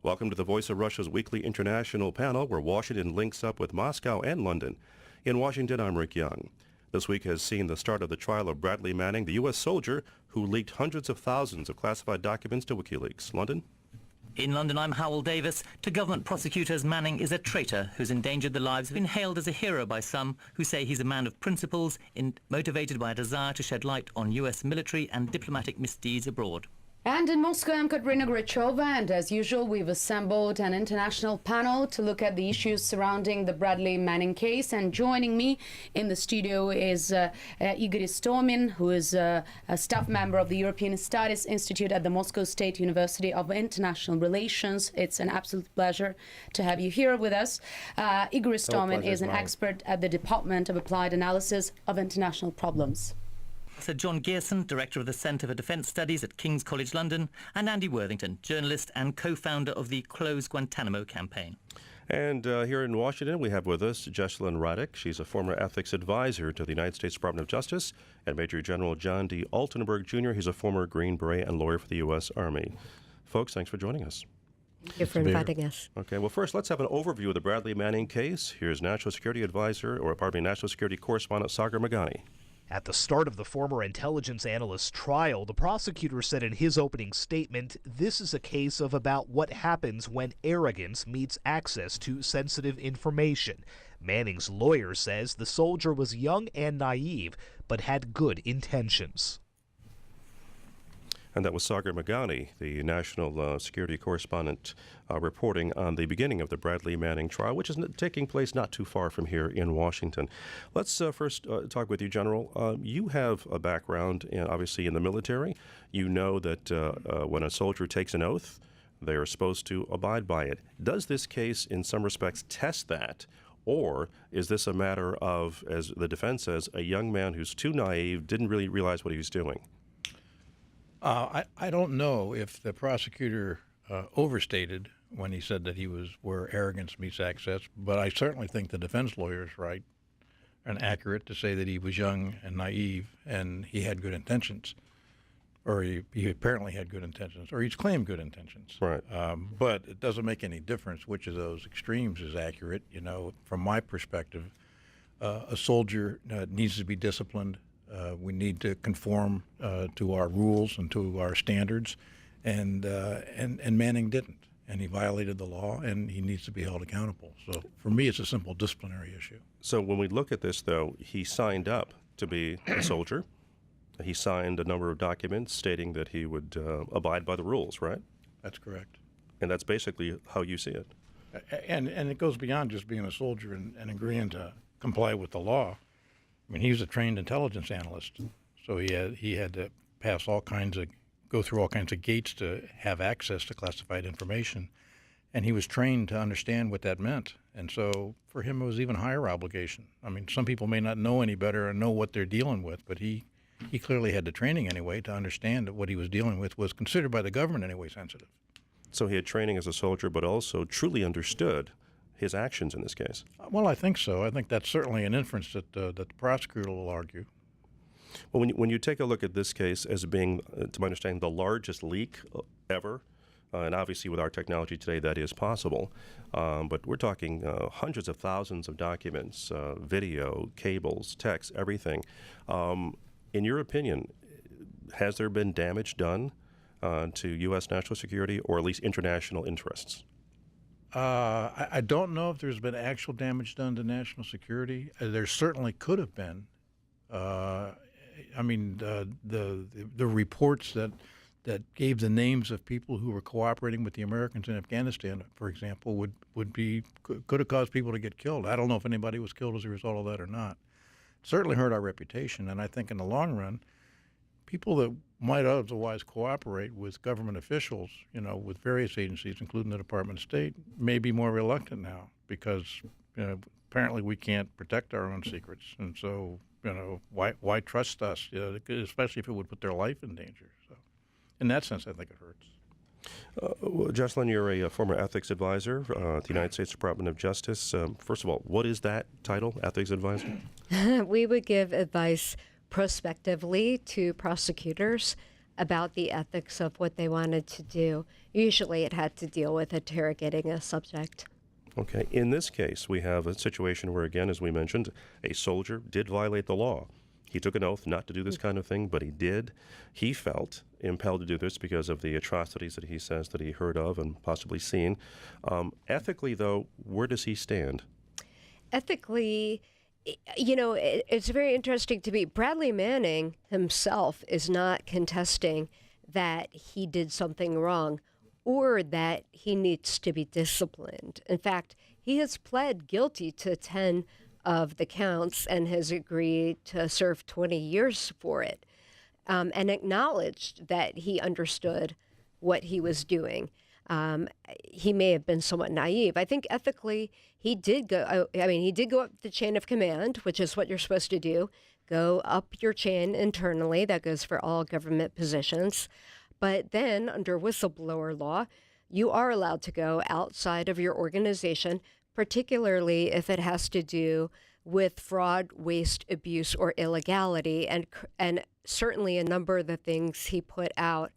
Welcome to the Voice of Russia's weekly international panel where Washington links up with Moscow and London. In Washington, I'm Rick Young. This week has seen the start of the trial of Bradley Manning, the U.S. soldier who leaked hundreds of thousands of classified documents to WikiLeaks. London? In London, I'm Howell Davis. To government prosecutors, Manning is a traitor who's endangered the lives, been hailed as a hero by some who say he's a man of principles, motivated by a desire to shed light on U.S. military and diplomatic misdeeds abroad. And in Moscow, I'm Katerina Grichova, and as usual, we've assembled an international panel to look at the issues surrounding the Bradley Manning case. And joining me in the studio is Igor Istomin, who is a staff member of the European Studies Institute at the Moscow State University of International Relations. It's an absolute pleasure to have you here with us. Igor Istomin is an expert at the Department of Applied Analysis of International Problems. Sir John Gearson, Director of the Centre for Defence Studies at King's College London, and Andy Worthington, journalist and co-founder of the Close Guantanamo campaign. And here in Washington, we have with us Jessalyn Ruddock. She's a former ethics advisor to the United States Department of Justice, and Major General John D. Altenberg, Jr. He's a former Green Beret and lawyer for the U.S. Army. Folks, thanks for joining us. Thank you for inviting us. Okay, well, first, let's have an overview of the Bradley Manning case. Here's National Security National Security Correspondent Sagar Meghani. At the start of the former intelligence analyst's trial, the prosecutor said in his opening statement, this is a case of about what happens when arrogance meets access to sensitive information. Manning's lawyer says the soldier was young and naive, but had good intentions. And that was Sagar Meghani, the national security correspondent, reporting on the beginning of the Bradley Manning trial, which is taking place not too far from here in Washington. Let's first talk with you, General. You have a background, obviously, in the military. You know that when a soldier takes an oath, they are supposed to abide by it. Does this case, in some respects, test that? Or is this a matter of, as the defense says, a young man who's too naive, didn't really realize what he was doing? I don't know if the prosecutor overstated when he said that he was where arrogance meets access, but I certainly think the defense lawyer is right and accurate to say that he was young and naive and he had good intentions, or he apparently had good intentions, or he's claimed good intentions. Right. But it doesn't make any difference which of those extremes is accurate. You know, from my perspective, a soldier needs to be disciplined. We need to conform to our rules and to our standards, and Manning didn't, and he violated the law, and he needs to be held accountable. So for me, it's a simple disciplinary issue. So when we look at this, though, he signed up to be a soldier. He signed a number of documents stating that he would abide by the rules, right? That's correct. And that's basically how you see it. And it goes beyond just being a soldier and agreeing to comply with the law. I mean, he was a trained intelligence analyst, so he had to go through all kinds of gates to have access to classified information, and he was trained to understand what that meant. And so for him, it was even higher obligation. I mean, some people may not know any better and know what they're dealing with, but he clearly had the training anyway to understand that what he was dealing with was considered by the government anyway sensitive. So he had training as a soldier, but also truly understood his actions in this case. Well, I think so. I think that's certainly an inference that the prosecutor will argue. Well, when you take a look at this case as being, to my understanding, the largest leak ever, and obviously with our technology today that is possible, but we're talking hundreds of thousands of documents, video, cables, text, everything. In your opinion, has there been damage done to U.S. national security or at least international interests? I don't know if there's been actual damage done to national security. There certainly could have been. I mean, the reports that gave the names of people who were cooperating with the Americans in Afghanistan, for example, could have caused people to get killed. I don't know if anybody was killed as a result of that or not. It certainly hurt our reputation, and I think in the long run, people that might otherwise cooperate with government officials, you know, with various agencies, including the Department of State, may be more reluctant now because, you know, apparently we can't protect our own secrets. And so, you know, why trust us, you know, especially if it would put their life in danger. So in that sense, I think it hurts. Well, Jessalyn, you're a former ethics advisor at the United States Department of Justice. First of all, what is that title, ethics advisor? We would give advice prospectively to prosecutors about the ethics of what they wanted to do. Usually it had to deal with interrogating a subject. Okay. In this case, we have a situation where, again, as we mentioned, a soldier did violate the law. He took an oath not to do this kind of thing, but he did. He felt impelled to do this because of the atrocities that he says that he heard of and possibly seen. Ethically, though, where does he stand? Ethically, it's very interesting to me. Bradley Manning himself is not contesting that he did something wrong or that he needs to be disciplined. In fact, he has pled guilty to 10 of the counts and has agreed to serve 20 years for it, and acknowledged that he understood what he was doing. He may have been somewhat naive. I think ethically he did go. He did go up the chain of command, which is what you're supposed to do. Go up your chain internally. That goes for all government positions. But then under whistleblower law, you are allowed to go outside of your organization, particularly if it has to do with fraud, waste, abuse, or illegality. And certainly a number of the things he put out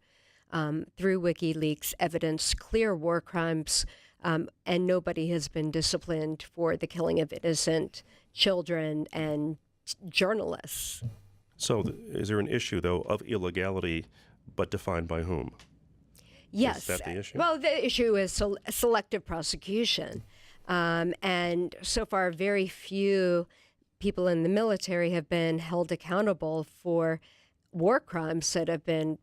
through WikiLeaks evidence clear war crimes, and nobody has been disciplined for the killing of innocent children and journalists. So is there an issue, though, of illegality, but defined by whom? Yes. Is that the issue? Well, the issue is selective prosecution. And so far, very few people in the military have been held accountable for war crimes that have been.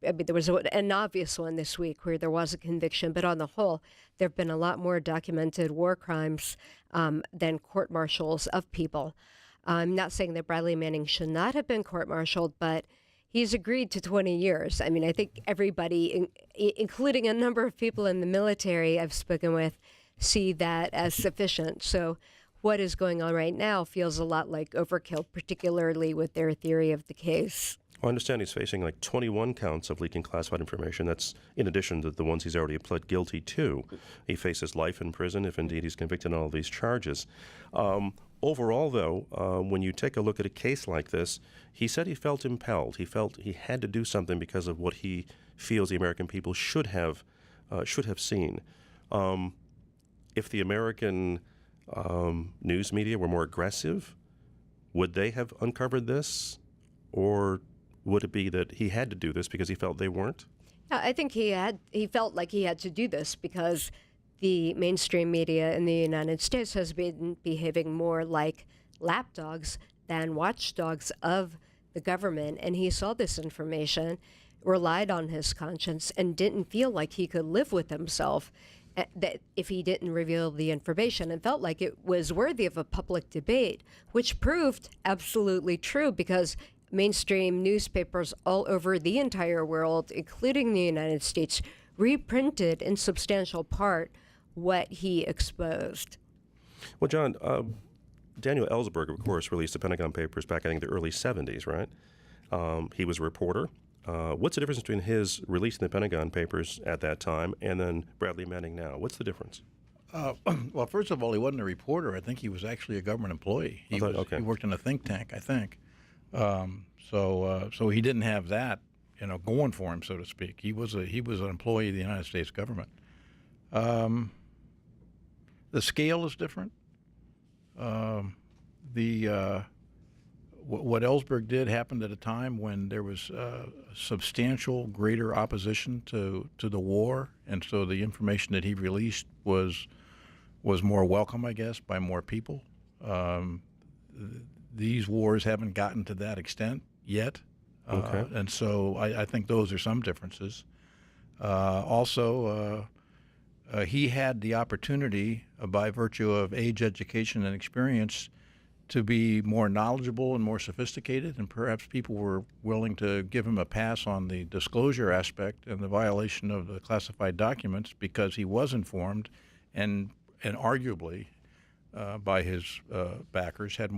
There was an obvious one this week where there was a conviction, but on the whole, there have been a lot more documented war crimes than court-martials of people. I'm not saying that Bradley Manning should not have been court-martialed, but he's agreed to 20 years. I think everybody, including a number of people in the military I've spoken with, see that as sufficient. So what is going on right now feels a lot like overkill, particularly with their theory of the case. I understand he's facing like 21 counts of leaking classified information. That's in addition to the ones he's already pled guilty to. He faces life in prison if indeed he's convicted on all these charges. Overall, though, when you take a look at a case like this, he said he felt impelled. He felt he had to do something because of what he feels the American people should have seen. If the American news media were more aggressive, would they have uncovered this? Or would it be that he had to do this because he felt they weren't? I think he felt like he had to do this because the mainstream media in the United States has been behaving more like lapdogs than watchdogs of the government. And he saw this information, relied on his conscience, and didn't feel like he could live with himself that if he didn't reveal the information, and felt like it was worthy of a public debate, which proved absolutely true because mainstream newspapers all over the entire world, including the United States, reprinted in substantial part what he exposed. Well, John, Daniel Ellsberg, of course, released the Pentagon Papers back, I think, the early 70s, right? He was a reporter. What's the difference between his releasing the Pentagon Papers at that time and then Bradley Manning now? What's the difference? Well, first of all, he wasn't a reporter. I think he was actually a government employee. He worked in a think tank, I think. So he didn't have that, going for him, so to speak. He was an employee of the United States government. The scale is different. What Ellsberg did happened at a time when there was substantial greater opposition to the war, and so the information that he released was more welcome, I guess, by more people. These wars haven't gotten to that extent yet, and so I think those are some differences. Also, he had the opportunity, by virtue of age, education, and experience, to be more knowledgeable and more sophisticated, and perhaps people were willing to give him a pass on the disclosure aspect and the violation of the classified documents because he was informed and arguably by his backers had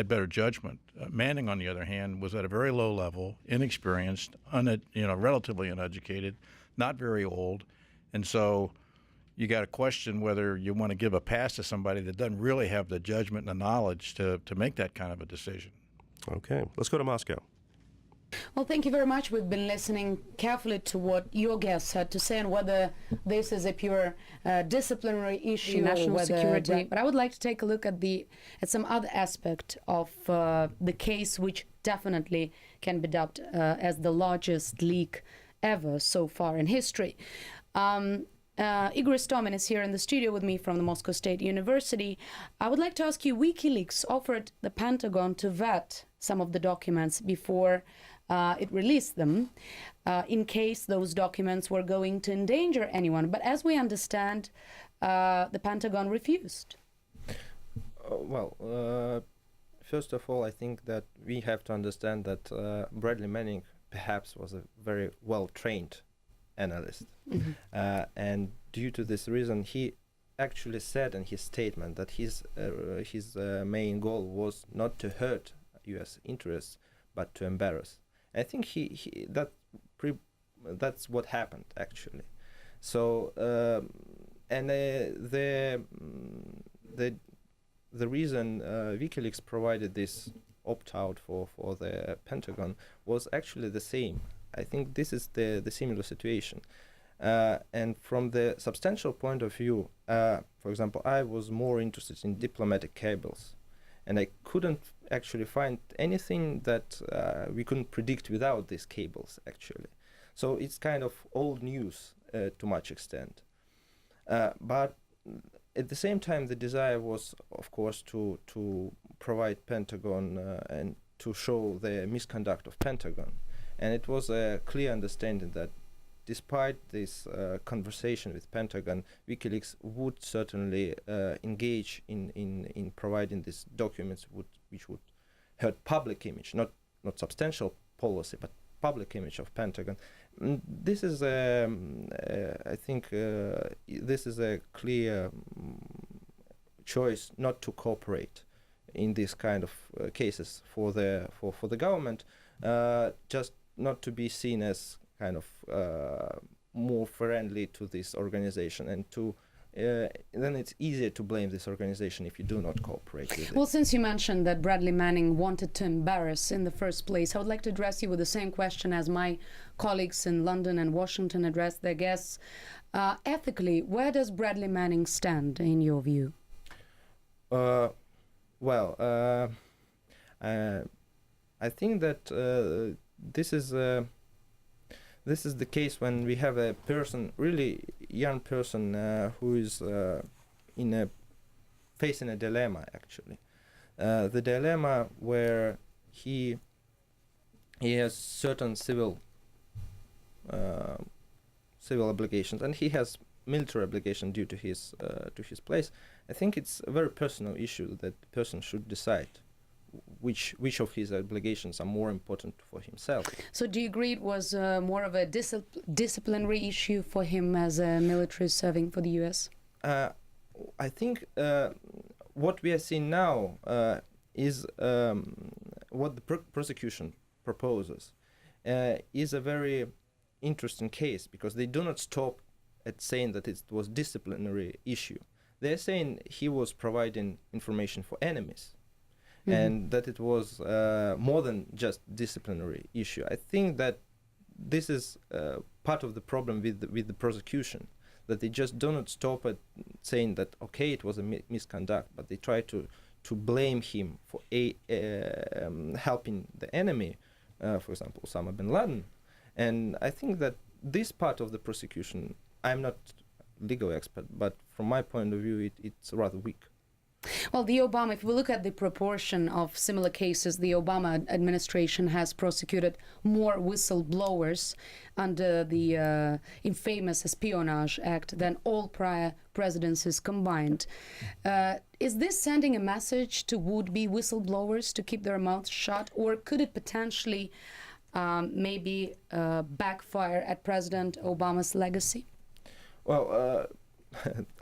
better judgment. Manning, on the other hand, was at a very low level, inexperienced, relatively uneducated, not very old, and so you got to question whether you want to give a pass to somebody that doesn't really have the judgment and the knowledge to make that kind of a decision. Okay, let's go to Moscow. Well, thank you very much. We've been listening carefully to what your guests had to say and whether this is a pure disciplinary issue, national or whether security. But I would like to take a look at some other aspect of the case, which definitely can be dubbed as the largest leak ever so far in history. Igor Istomin is here in the studio with me from the Moscow State University. I would like to ask you, WikiLeaks offered the Pentagon to vet some of the documents before it released them, in case those documents were going to endanger anyone. But as we understand, the Pentagon refused. First of all, I think that we have to understand that Bradley Manning perhaps was a very well-trained analyst. And due to this reason, he actually said in his statement that his main goal was not to hurt U.S. interests, but to embarrass. I think that's what happened actually. So the reason WikiLeaks provided this opt-out for the Pentagon was actually the same. I think this is the similar situation. And from the substantial point of view, for example, I was more interested in diplomatic cables, and I couldn't actually find anything that we couldn't predict without these cables, actually. So it's kind of old news to much extent. But at the same time, the desire was, of course, to provide Pentagon and to show the misconduct of Pentagon. And it was a clear understanding that despite this conversation with Pentagon, WikiLeaks would certainly engage in providing these documents which would hurt public image, not substantial policy, but public image of Pentagon. This is, I think, this is a clear choice not to cooperate in these kind of cases for the government, just not to be seen as kind of more friendly to this organization, and to then it's easier to blame this organization if you do not cooperate with it. Well, since you mentioned that Bradley Manning wanted to embarrass in the first place, I would like to address you with the same question as my colleagues in London and Washington addressed their guests. Ethically, where does Bradley Manning stand in your view? I think that this is the case when we have a person, really young person, who is facing a dilemma. Actually, the dilemma where he has certain civil obligations, and he has military obligation due to his place. I think it's a very personal issue that the person should decide which of his obligations are more important for himself. So do you agree it was more of a disciplinary issue for him as a military serving for the U.S.? I think what we are seeing now is what the prosecution proposes is a very interesting case, because they do not stop at saying that it was disciplinary issue. They're saying he was providing information for enemies. Mm-hmm. And that it was more than just disciplinary issue. I think that this is part of the problem with the prosecution, that they just do not stop at saying that, okay, it was a misconduct, but they try to blame him for helping the enemy, for example, Osama bin Laden. And I think that this part of the prosecution, I'm not a legal expert, but from my point of view, it's rather weak. Well, if we look at the proportion of similar cases, the Obama administration has prosecuted more whistleblowers under the infamous Espionage Act than all prior presidencies combined. Is this sending a message to would-be whistleblowers to keep their mouths shut, or could it potentially maybe backfire at President Obama's legacy? Well,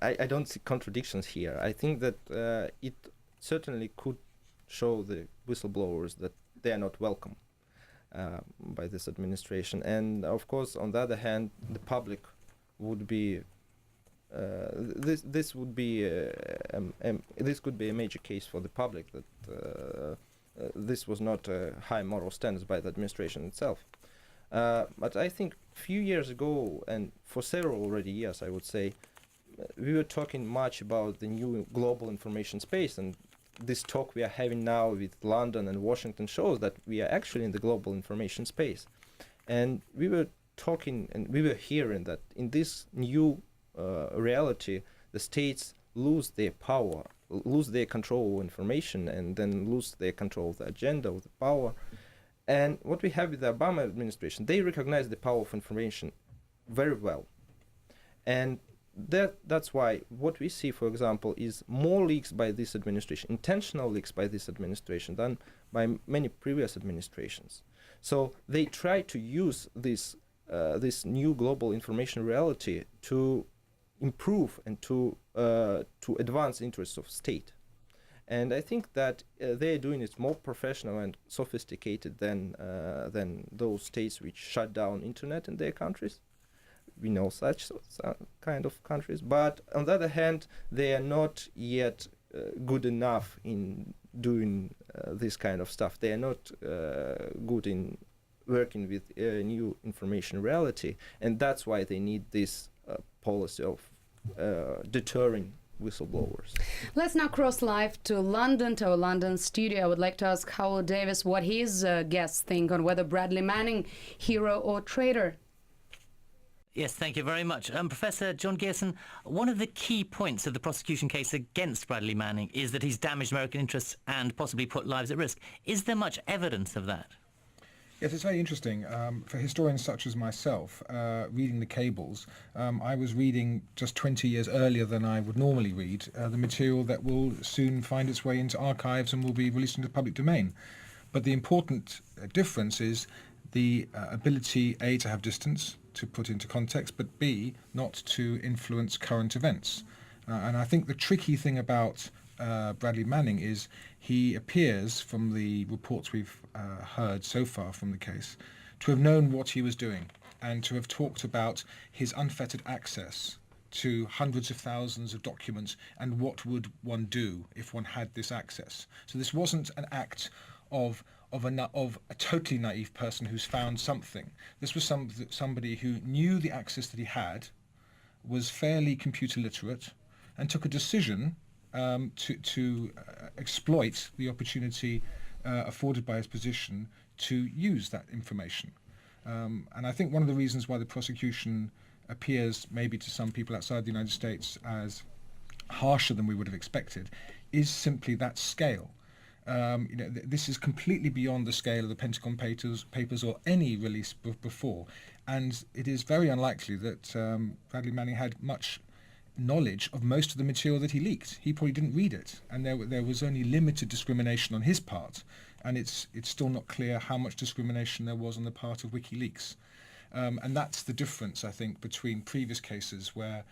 I don't see contradictions here. I think that it certainly could show the whistleblowers that they are not welcome by this administration. And of course, on the other hand, the public would be this could be a major case for the public, that this was not high moral standards by the administration itself. But I think a few years ago, and for several already years, I would say, we were talking much about the new global information space, and this talk we are having now with London and Washington shows that we are actually in the global information space. And we were talking and we were hearing that in this new reality, the states lose their power, lose their control of information, and then lose their control of the agenda, of the power. And what we have with the Obama administration, they recognize the power of information very well. And that's why what we see, for example, is more leaks by this administration, intentional leaks by this administration than by many previous administrations. So they try to use this new global information reality to improve and to advance interests of state. And I think that they're doing it more professional and sophisticated than those states which shut down internet in their countries. We know such kind of countries, but on the other hand, they are not yet good enough in doing this kind of stuff. They are not good in working with new information reality, and that's why they need this policy of deterring whistleblowers. Let's now cross live to London, to our London studio. I would like to ask Howell Davis what his guests think on whether Bradley Manning, hero or traitor. Yes, thank you very much. Professor John Gearson, one of the key points of the prosecution case against Bradley Manning is that he's damaged American interests and possibly put lives at risk. Is there much evidence of that? Yes, it's very interesting. For historians such as myself, reading the cables, I was reading just 20 years earlier than I would normally read the material that will soon find its way into archives and will be released into the public domain. But the important difference is the ability, A, to have distance, to put into context, but B, not to influence current events. And I think the tricky thing about Bradley Manning is he appears, from the reports we've heard so far from the case, to have known what he was doing and to have talked about his unfettered access to hundreds of thousands of documents and what would one do if one had this access. So this wasn't an act of a totally naive person who's found something. This was somebody who knew the access that he had, was fairly computer literate, and took a decision to exploit the opportunity afforded by his position to use that information. And I think one of the reasons why the prosecution appears maybe to some people outside the United States as harsher than we would have expected is simply that scale. This is completely beyond the scale of the Pentagon papers or any release before, and it is very unlikely that Bradley Manning had much knowledge of most of the material that he leaked. He probably didn't read it, and there was only limited discrimination on his part, and it's still not clear how much discrimination there was on the part of WikiLeaks. And that's the difference, I think, between previous cases where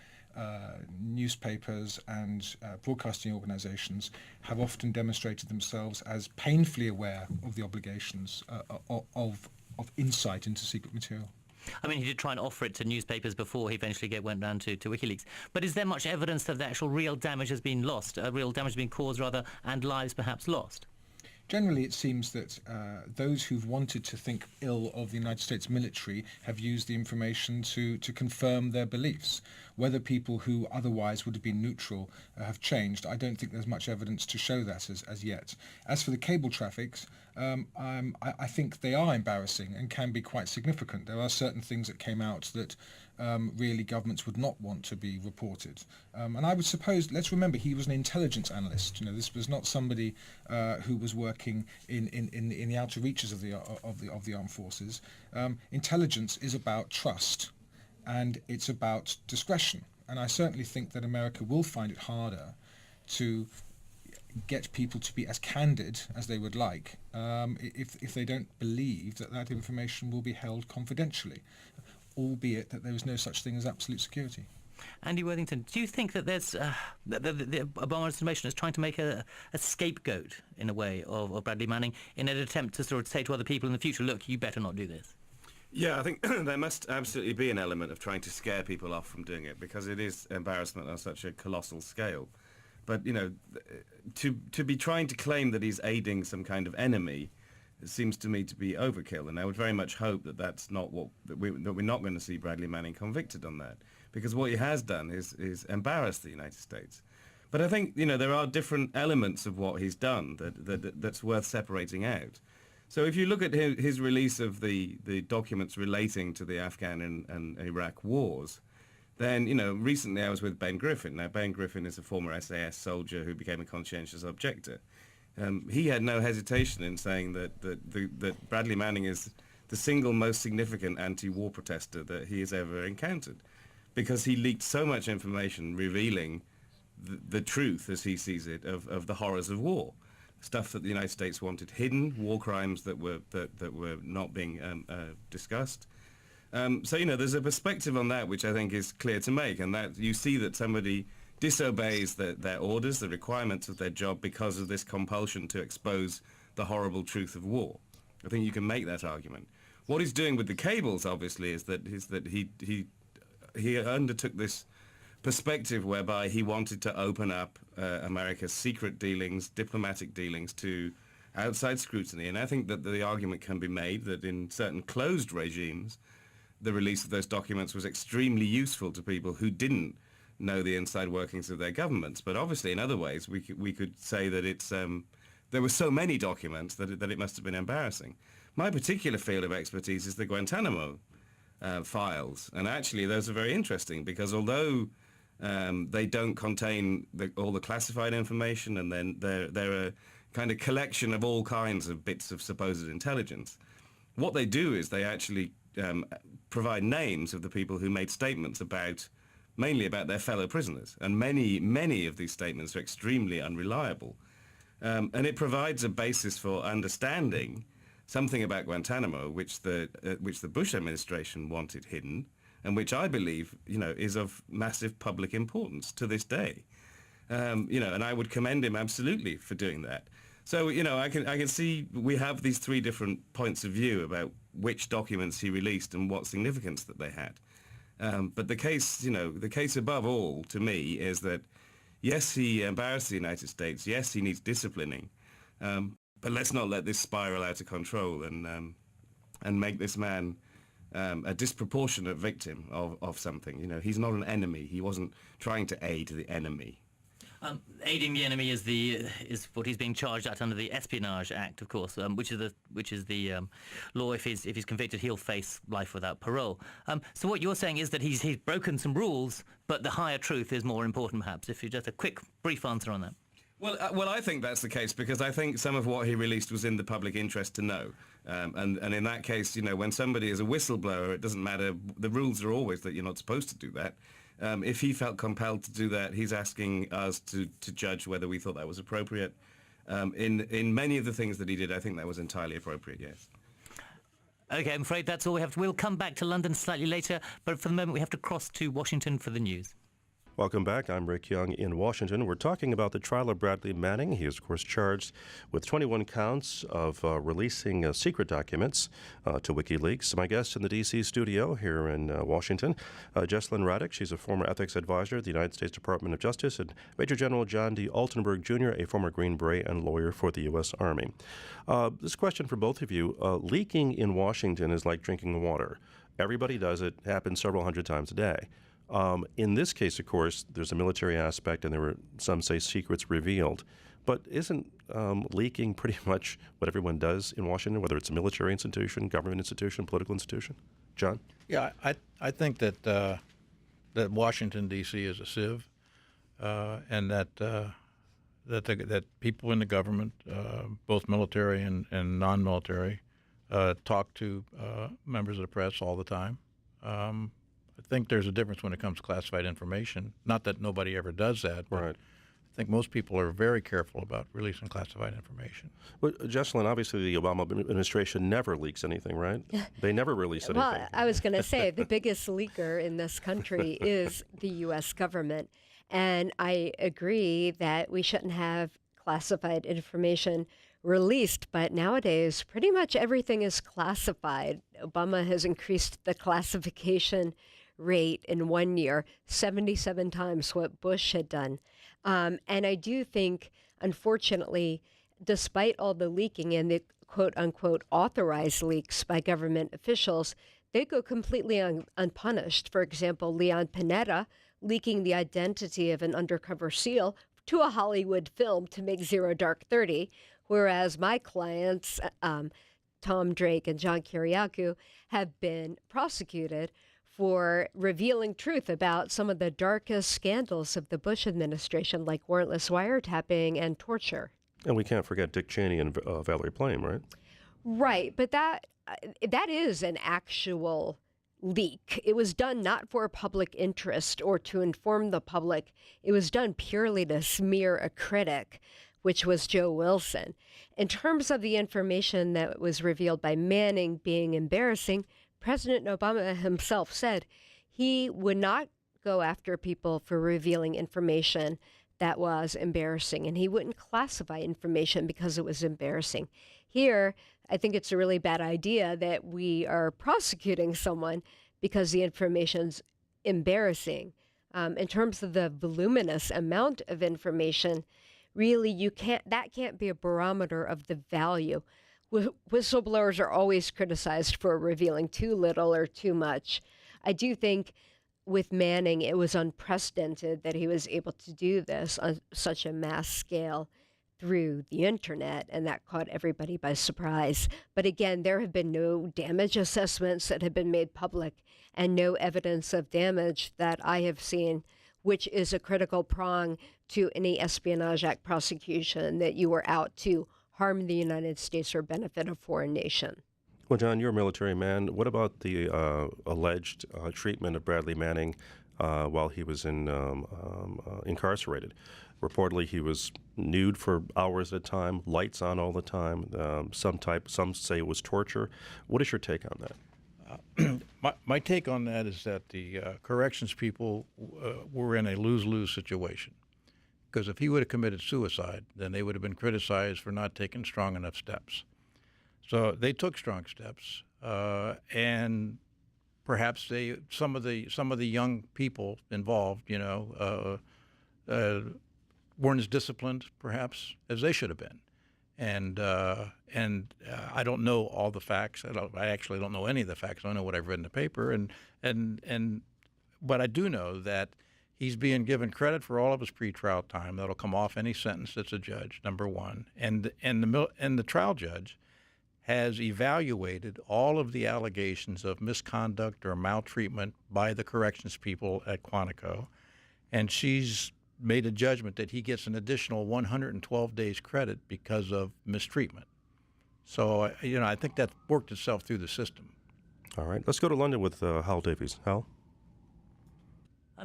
newspapers and broadcasting organizations have often demonstrated themselves as painfully aware of the obligations of insight into secret material. I mean, he did try and offer it to newspapers before he eventually went round to WikiLeaks. But is there much evidence that the actual real damage has been lost, real damage has been caused, rather, and lives perhaps lost? Generally, it seems that those who've wanted to think ill of the United States military have used the information to confirm their beliefs. Whether people who otherwise would have been neutral have changed, I don't think there's much evidence to show that as yet. As for the cable traffics, I think they are embarrassing and can be quite significant. There are certain things that came out that really governments would not want to be reported. And I would suppose, let's remember, he was an intelligence analyst. This was not somebody who was working in the outer reaches of the armed forces. Intelligence is about trust, and it's about discretion. And I certainly think that America will find it harder to get people to be as candid as they would like if they don't believe that information will be held confidentially, albeit that there is no such thing as absolute security. Andy Worthington, do you think that there's the Obama administration is trying to make a scapegoat, in a way, of Bradley Manning in an attempt to sort of say to other people in the future, look, you better not do this? Yeah, I think there must absolutely be an element of trying to scare people off from doing it, because it is embarrassment on such a colossal scale. But to be trying to claim that he's aiding some kind of enemy, it seems to me to be overkill. And I would very much hope that that's not that we're not going to see Bradley Manning convicted on that, because what he has done is embarrass the United States. But I think there are different elements of what he's done that's worth separating out. So if you look at his release of the documents relating to the Afghan and Iraq wars, then, recently I was with Ben Griffin. Now, Ben Griffin is a former SAS soldier who became a conscientious objector. He had no hesitation in saying that Bradley Manning is the single most significant anti-war protester that he has ever encountered, because he leaked so much information revealing the truth, as he sees it, of the horrors of war. Stuff that the United States wanted hidden, war crimes that were not being discussed. So there's a perspective on that which I think is clear to make, and that you see that somebody disobeys their orders, the requirements of their job, because of this compulsion to expose the horrible truth of war. I think you can make that argument. What he's doing with the cables, obviously, is that he undertook this perspective whereby he wanted to open up America's secret dealings, diplomatic dealings, to outside scrutiny. And I think that the argument can be made that in certain closed regimes, the release of those documents was extremely useful to people who didn't know the inside workings of their governments. But obviously, in other ways, we could say that there were so many documents that it must have been embarrassing. My particular field of expertise is the Guantanamo files. And actually, those are very interesting, because although they don't contain all the classified information, and then they're a kind of collection of all kinds of bits of supposed intelligence, what they do is they actually provide names of the people who made statements mainly about their fellow prisoners. And many of these statements are extremely unreliable. And it provides a basis for understanding something about Guantanamo, which the Bush administration wanted hidden, and which I believe, is of massive public importance to this day. And I would commend him absolutely for doing that. So, I can see we have these three different points of view about which documents he released and what significance that they had. But the case above all, to me, is that, yes, he embarrassed the United States. Yes, he needs disciplining. But let's not let this spiral out of control and make this man a disproportionate victim of something. He's not an enemy. He wasn't trying to aid the enemy. Aiding the enemy is what he's being charged at under the Espionage Act, of course, which is the law. If he's convicted, he'll face life without parole. So what you're saying is that he's broken some rules, but the higher truth is more important, perhaps. If you just a quick, brief answer on that. Well, I think that's the case, because I think some of what he released was in the public interest to know. And in that case, when somebody is a whistleblower, it doesn't matter. The rules are always that you're not supposed to do that. If he felt compelled to do that, he's asking us to judge whether we thought that was appropriate. In many of the things that he did, I think that was entirely appropriate, yes. Okay, I'm afraid that's all we have. We'll come back to London slightly later, but for the moment we have to cross to Washington for the news. Welcome back. I'm Rick Young in Washington. We're talking about the trial of Bradley Manning. He is, of course, charged with 21 counts of releasing secret documents to WikiLeaks. My guest in the D.C. studio here in Washington, Jessalyn Raddick. She's a former ethics advisor at the United States Department of Justice, and Major General John D. Altenberg, Jr., a former Green Beret and lawyer for the U.S. Army. This question for both of you. Leaking in Washington is like drinking water. Everybody does it. Happens several hundred times a day. In this case, of course, there's a military aspect, and there were, some say, secrets revealed. But isn't leaking pretty much what everyone does in Washington, whether it's a military institution, government institution, political institution? John? Yeah, I think that that Washington, D.C. is a sieve, and that people in the government, both military and non-military, talk to members of the press all the time. I think there's a difference when it comes to classified information. Not that nobody ever does that, but Right. I think most people are very careful about releasing classified information. Well, Jessalyn, obviously the Obama administration never leaks anything, right? They never release anything. Well, I was going to say the biggest leaker in this country is the U.S. government. And I agree that we shouldn't have classified information released, but nowadays pretty much everything is classified. Obama has increased the classification rate in 1 year, 77 times what Bush had done. And I do think, unfortunately, despite all the leaking and the quote-unquote authorized leaks by government officials, they go completely unpunished. For example, Leon Panetta leaking the identity of an undercover SEAL to a Hollywood film to make Zero Dark 30, whereas my clients, Tom Drake and John Kiriakou, have been prosecuted for revealing truth about some of the darkest scandals of the Bush administration, like warrantless wiretapping and torture. And we can't forget Dick Cheney and Valerie Plame, right? Right, but that is an actual leak. It was done not for public interest or to inform the public. It was done purely to smear a critic, which was Joe Wilson. In terms of the information that was revealed by Manning being embarrassing, President Obama himself said he would not go after people for revealing information that was embarrassing, and he wouldn't classify information because it was embarrassing. Here, I think it's a really bad idea that we are prosecuting someone because the information's embarrassing. In terms of the voluminous amount of information, really, that can't be a barometer of the value. Whistleblowers are always criticized for revealing too little or too much. I do think with Manning, it was unprecedented that he was able to do this on such a mass scale through the internet, and that caught everybody by surprise. But again, there have been no damage assessments that have been made public and no evidence of damage that I have seen, which is a critical prong to any Espionage Act prosecution, that you were out to harm the United States or benefit a foreign nation. Well, John, you're a military man. What about the alleged treatment of Bradley Manning while he was incarcerated? Reportedly, he was nude for hours at a time, lights on all the time. Some say it was torture. What is your take on that? My take on that is that the corrections people were in a lose-lose situation. Because if he would have committed suicide, then they would have been criticized for not taking strong enough steps. So they took strong steps, and perhaps some of the young people involved, weren't as disciplined, perhaps, as they should have been. And I don't know all the facts. I actually don't know any of the facts. I know what I've read in the paper, but I do know that he's being given credit for all of his pretrial time. That'll come off any sentence that's a judge. Number one, and the trial judge has evaluated all of the allegations of misconduct or maltreatment by the corrections people at Quantico, and she's made a judgment that he gets an additional 112 days credit because of mistreatment. So, I think that worked itself through the system. All right. Let's go to London with Hal Davies. Hal?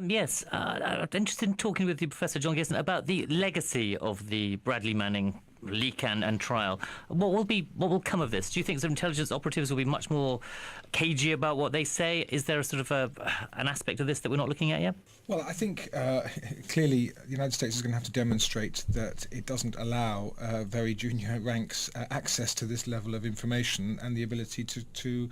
Yes, I'm interested in talking with you, Professor John Gisson, about the legacy of the Bradley Manning leak and trial. What will come of this? Do you think the intelligence operatives will be much more cagey about what they say? Is there a sort of an aspect of this that we're not looking at yet? Well, I think clearly the United States is going to have to demonstrate that it doesn't allow very junior ranks access to this level of information and the ability to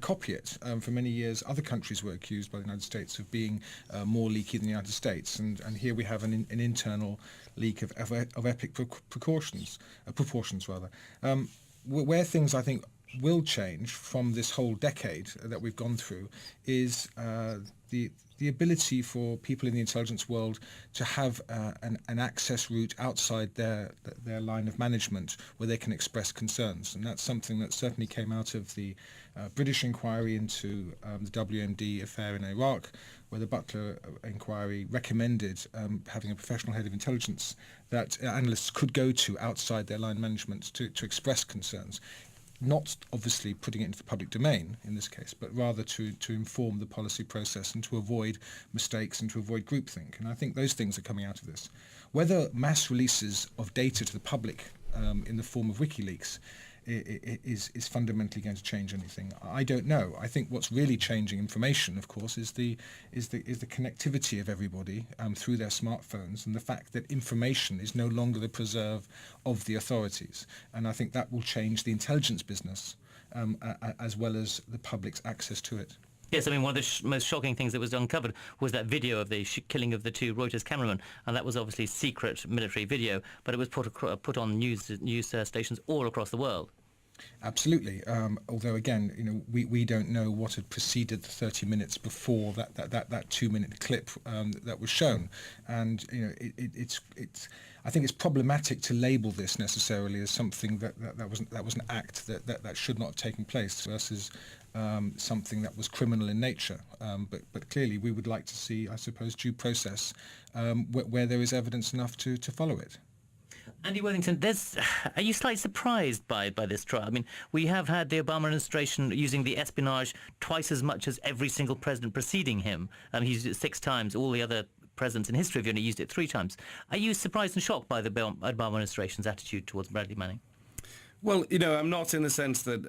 copy it. For many years, other countries were accused by the United States of being more leaky than the United States, and here we have an internal leak of epic proportions. Where things, I think, will change from this whole decade that we've gone through is the ability for people in the intelligence world to have an access route outside their line of management where they can express concerns. And that's something that certainly came out of the British inquiry into the WMD affair in Iraq, where the Butler inquiry recommended having a professional head of intelligence that analysts could go to outside their line management to express concerns. Not obviously putting it into the public domain in this case, but rather to inform the policy process and to avoid mistakes and to avoid groupthink. And I think those things are coming out of this. Whether mass releases of data to the public in the form of WikiLeaks is fundamentally going to change anything, I don't know. I think what's really changing information, of course, is the connectivity of everybody through their smartphones, and the fact that information is no longer the preserve of the authorities. And I think that will change the intelligence business as well as the public's access to it. Yes, I mean, one of the most shocking things that was uncovered was that video of the killing of the 2 Reuters cameramen, and that was obviously secret military video, but it was put on news stations all across the world. Absolutely. Although again, we don't know what had preceded the 30 minutes before that 2-minute clip that was shown, and it's I think it's problematic to label this necessarily as something that was an act that should not have taken place versus something that was criminal in nature. But clearly we would like to see, I suppose, due process where there is evidence enough to follow it. Andy Worthington, are you slightly surprised by this trial? I mean, we have had the Obama administration using the espionage twice as much as every single president preceding him. He used it 6 times. All the other presidents in history have only used it 3 times. Are you surprised and shocked by the Obama administration's attitude towards Bradley Manning? Well, I'm not in the sense that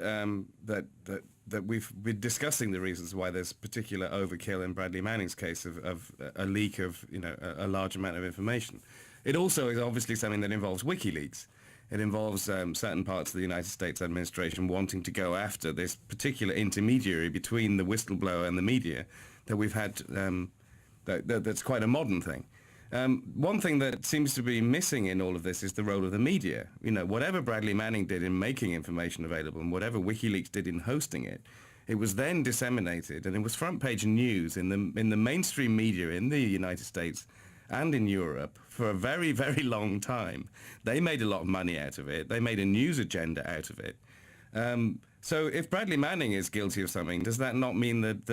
that we've been discussing the reasons why there's particular overkill in Bradley Manning's case of a leak of a large amount of information. It also is obviously something that involves WikiLeaks. It involves certain parts of the United States administration wanting to go after this particular intermediary between the whistleblower and the media that we've had. That's quite a modern thing. One thing that seems to be missing in all of this is the role of the media. Whatever Bradley Manning did in making information available and whatever WikiLeaks did in hosting it, it was then disseminated and it was front page news in the mainstream media in the United States and in Europe for a very, very long time. They made a lot of money out of it. They made a news agenda out of it. So if Bradley Manning is guilty of something, does that not mean that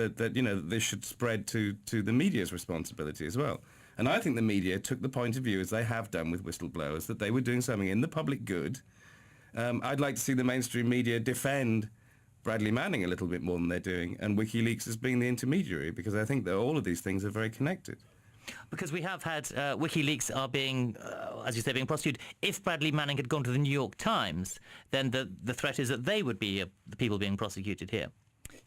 this should spread to the media's responsibility as well? And I think the media took the point of view, as they have done with whistleblowers, that they were doing something in the public good. I'd like to see the mainstream media defend Bradley Manning a little bit more than they're doing, and WikiLeaks as being the intermediary, because I think that all of these things are very connected. Because we have had WikiLeaks are being, as you say, being prosecuted. If Bradley Manning had gone to the New York Times, then the threat is that they would be the people being prosecuted here.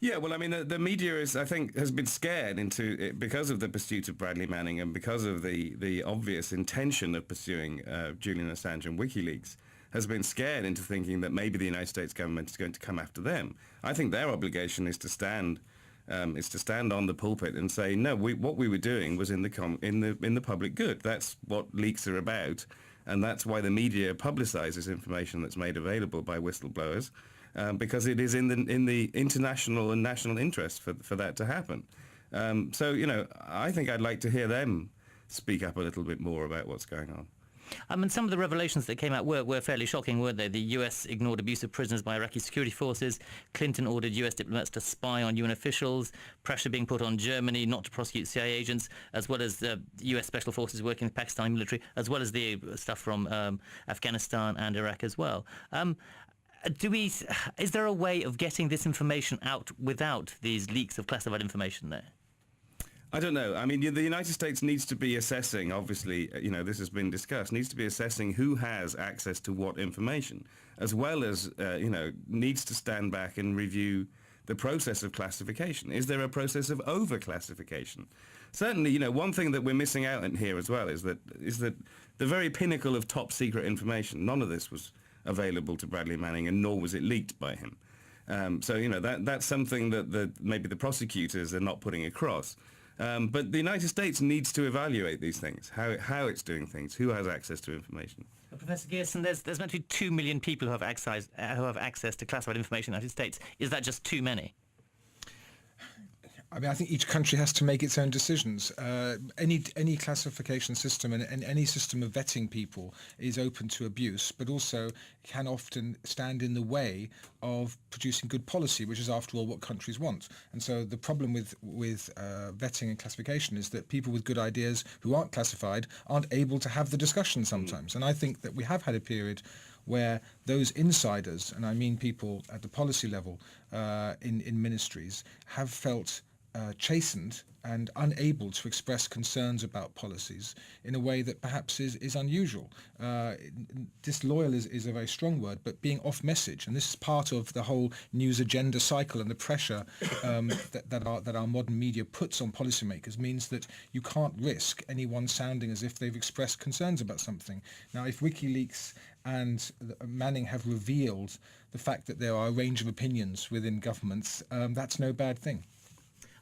Yeah, well, I mean, the media has been scared into it because of the pursuit of Bradley Manning and because of the obvious intention of pursuing Julian Assange and WikiLeaks, has been scared into thinking that maybe the United States government is going to come after them. I think their obligation is to stand on the pulpit and say, no, what we were doing was in the public good. That's what leaks are about, and that's why the media publicizes information that's made available by whistleblowers, because it is in the international and national interest for that to happen. So I think I'd like to hear them speak up a little bit more about what's going on. And some of the revelations that came out were fairly shocking, weren't they? The US ignored abusive prisoners by Iraqi security forces. Clinton ordered US diplomats to spy on UN officials. Pressure being put on Germany not to prosecute CIA agents, as well as the US special forces working with the Pakistani military, as well as the stuff from Afghanistan and Iraq as well. Is there a way of getting this information out without these leaks of classified information there? I don't know. I mean, the United States needs to be assessing, obviously, this has been discussed, needs to be assessing who has access to what information, as well as, needs to stand back and review the process of classification. Is there a process of over-classification? Certainly, one thing that we're missing out in here as well is that the very pinnacle of top-secret information, none of this was available to Bradley Manning, and nor was it leaked by him. That's something that maybe the prosecutors are not putting across. But the United States needs to evaluate these things, how it's doing things, who has access to information. Professor Gearson, there's meant to be 2 million people who have access to classified information in the United States. Is that just too many? I mean, I think each country has to make its own decisions. Any classification system and any system of vetting people is open to abuse, but also can often stand in the way of producing good policy, which is, after all, what countries want. And so the problem with vetting and classification is that people with good ideas who aren't classified aren't able to have the discussion sometimes. And I think that we have had a period where those insiders, and I mean people at the policy level in ministries, have felt chastened and unable to express concerns about policies in a way that perhaps is unusual. Disloyal is a very strong word, but being off message, and this is part of the whole news agenda cycle and the pressure that our modern media puts on policymakers, means that you can't risk anyone sounding as if they've expressed concerns about something. Now, if WikiLeaks and Manning have revealed the fact that there are a range of opinions within governments, that's no bad thing.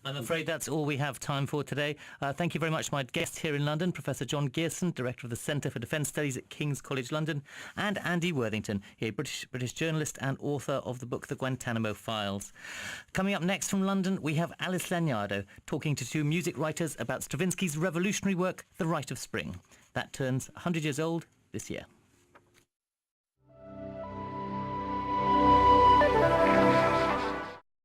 I'm afraid that's all we have time for today. Thank you very much to my guest here in London, Professor John Gearson, Director of the Centre for Defence Studies at King's College London, and Andy Worthington, a British journalist and author of the book The Guantanamo Files. Coming up next from London, we have Alice Lanyardo talking to two music writers about Stravinsky's revolutionary work, The Rite of Spring. That turns 100 years old this year.